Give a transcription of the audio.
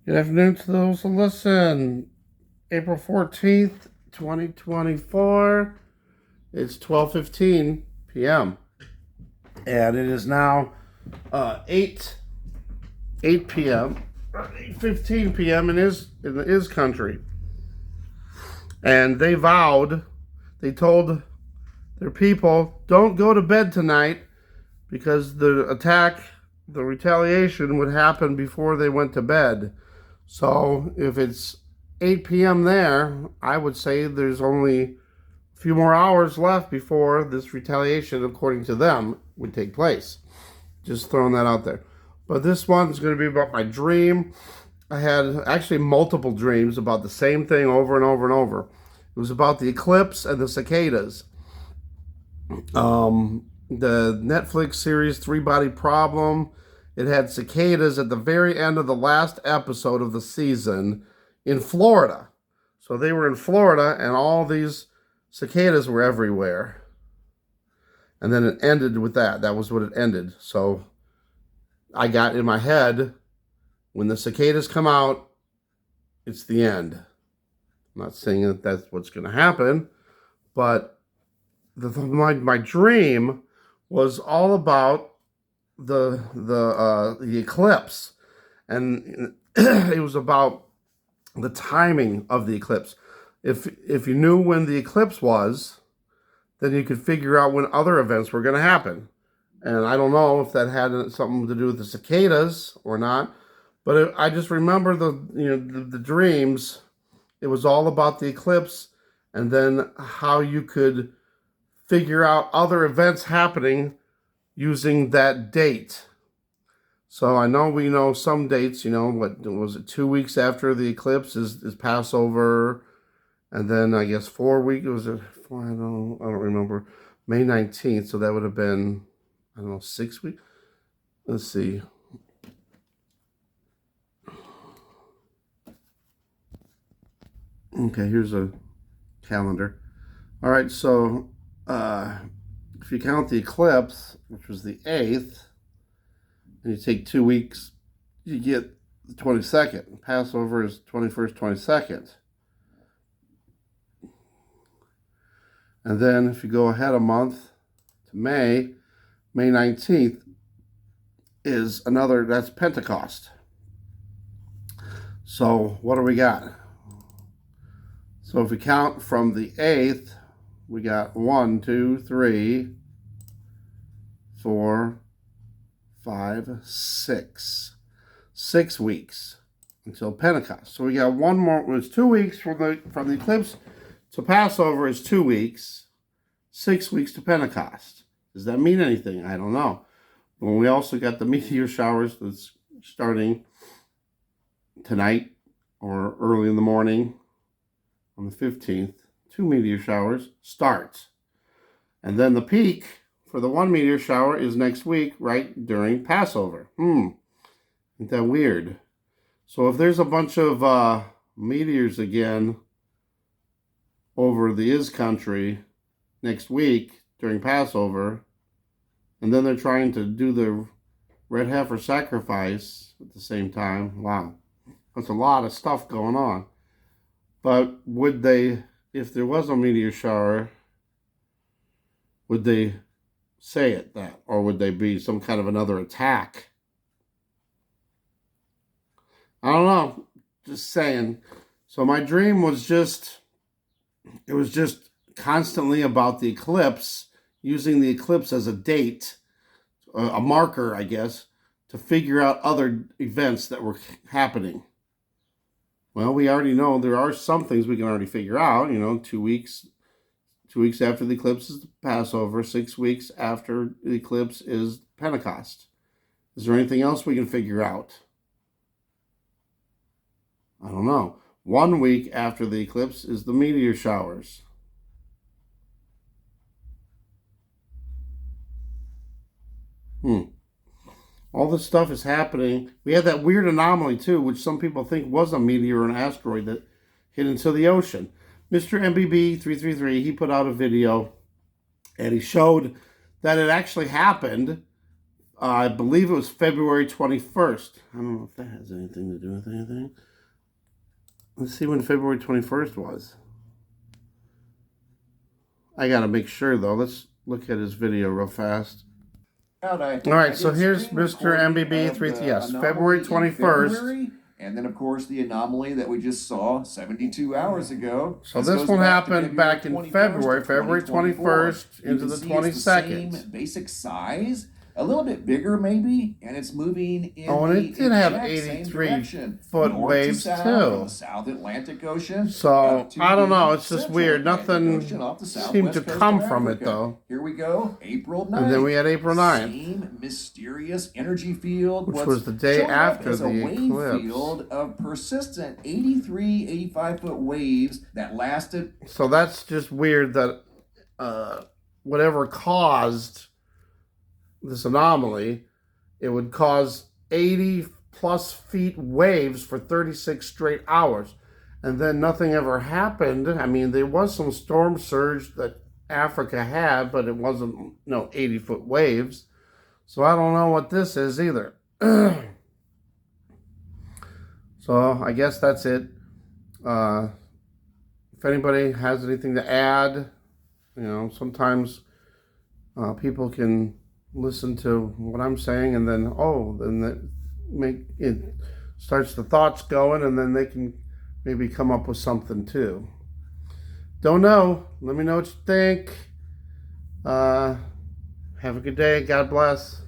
Good afternoon to those who listen. April 14th, 2024. It's 12:15 p.m. And it is now 8 p.m. 8:15 p.m. in the is country. And they told their people, don't go to bed tonight because the retaliation would happen before they went to bed. So if it's 8 p.m. there, I would say there's only a few more hours left before this retaliation, according to them, would take place. Just throwing that out there. But this one's going to be about my dream. I had actually multiple dreams about the same thing over and over and over. It was about the eclipse and the cicadas. The Netflix series Three Body Problem. It had cicadas at the very end of the last episode of the season in Florida. So they were in Florida and all these cicadas were everywhere. And then it ended with that. That was what it ended. So I got in my head, when the cicadas come out, it's the end. I'm not saying that that's what's going to happen, but my dream was all about the eclipse, and it was about the timing of the eclipse. If you knew when the eclipse was, then you could figure out when other events were going to happen. And I don't know if that had something to do with the cicadas or not, but I just remember the dreams. It was all about the eclipse, and then how you could figure out other events happening using that date. So I know we know some dates, what was it, 2 weeks after the eclipse is Passover, and then I guess 4 weeks, was it four, I don't remember, May 19th, so that would have been, I don't know, 6 weeks. Let's see. Okay, here's a calendar. All right, so if you count the eclipse, which was the 8th, and you take 2 weeks, you get the 22nd. Passover is 21st, 22nd. And then if you go ahead a month to May 19th is another, that's Pentecost. So what do we got? So if we count from the 8th, we got 1, 2, 3, 4, 5, 6. 6 weeks until Pentecost. So we got one more. It was 2 weeks from the eclipse to Passover is 2 weeks. 6 weeks to Pentecost. Does that mean anything? I don't know. But we also got the meteor showers that's starting tonight or early in the morning on the 15th. 2 meteor showers start. And then the peak for the 1 meteor shower is next week, right during Passover. Isn't that weird? So if there's a bunch of meteors again over the is country next week during Passover, and then they're trying to do the red heifer sacrifice at the same time, wow, that's a lot of stuff going on. But would they, if there was a meteor shower, would they say it that, or would they be some kind of another attack? I don't know, just saying. So my dream was just constantly about the eclipse, using the eclipse as a date, a marker, I guess, to figure out other events that were happening. Well, we already know there are some things we can already figure out. 2 weeks. 2 weeks after the eclipse is the Passover. 6 weeks after the eclipse is Pentecost. Is there anything else we can figure out? I don't know. 1 week after the eclipse is the meteor showers. All this stuff is happening. We had that weird anomaly too, which some people think was a meteor or an asteroid that hit into the ocean. Mr. MBB333, he put out a video and he showed that it actually happened I believe it was February 21st. I don't know if that has anything to do with anything. Let's see when February 21st was. I got to make sure, though. Let's look at his video real fast. All right, so here's Mr. MBB3. Yes, February 21st. And then, of course, the anomaly that we just saw 72 hours ago. So this one happened back in February 21st into the 22nd. Same basic size, a little bit bigger maybe, and it's moving in and it did have 83-foot waves too. From the South Atlantic Ocean. So I don't know. It's just weird. Nothing seemed to come from it though. Here we go, April 9th. And then we had April 9th. Same mysterious energy field, which was the day after the eclipse. Field of persistent 83, 85-foot waves that lasted. So that's just weird that whatever caused this anomaly, it would cause 80+ feet waves for 36 straight hours. And then nothing ever happened. I mean, there was some storm surge that Africa had, but it wasn't 80-foot waves. So I don't know what this is either. So I guess that's it. If anybody has anything to add, sometimes people can listen to what I'm saying, and then it starts the thoughts going, and then they can maybe come up with something too. Don't know. Let me know what you think. Have a good day. God bless.